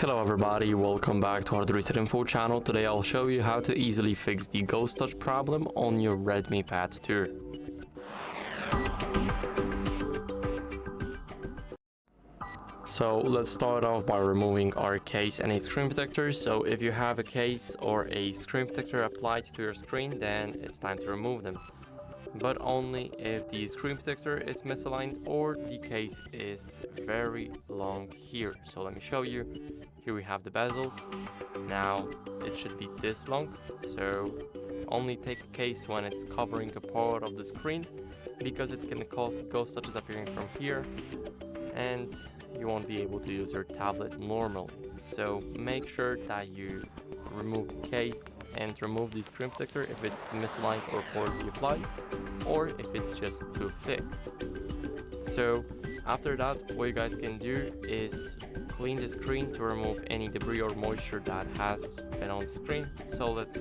Hello everybody, welcome back to HardReset.Info channel. Today I'll show you how to easily fix the ghost touch problem on your REDMI Pad 2. So let's start off by removing our case and a screen protector. So if you have a case or a screen protector applied to your screen, then it's time to remove them. But only if the screen protector is misaligned or the case is very long here. So let me show you. Here we have the bezels. Now it should be this long, so only take a case when it's covering a part of the screen, because it can cause ghost touches appearing from here and you won't be able to use your tablet normally. So make sure that you remove the case and remove the screen protector if it's misaligned or poorly applied, or if it's just too thick. So after that, what you guys can do is clean the screen to remove any debris or moisture that has been on the screen. So let's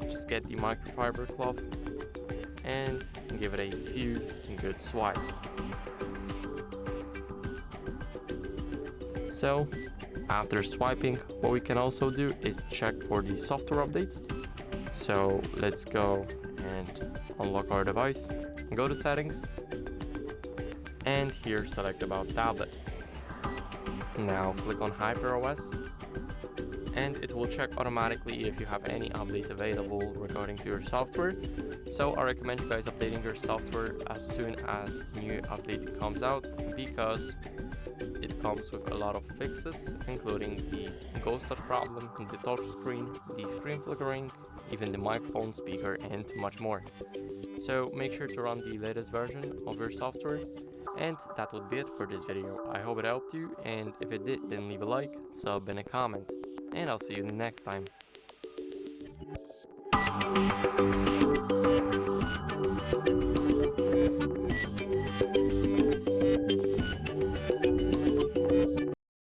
just get the microfiber cloth and give it a few good swipes. So after swiping, what we can also do is check for the software updates. So let's go and unlock our device, go to settings, and here select about tablet. Now click on HyperOS and it will check automatically if you have any updates available regarding to your software. So I recommend you guys updating your software as soon as the new update comes out, because it comes with a lot of fixes, including the ghost touch problem, the touch screen, the screen flickering, even the microphone, speaker, and much more. So make sure to run the latest version of your software. And that would be it for this video. I hope it helped you, and if it did, then leave a like, sub, and a comment. And I'll see you next time.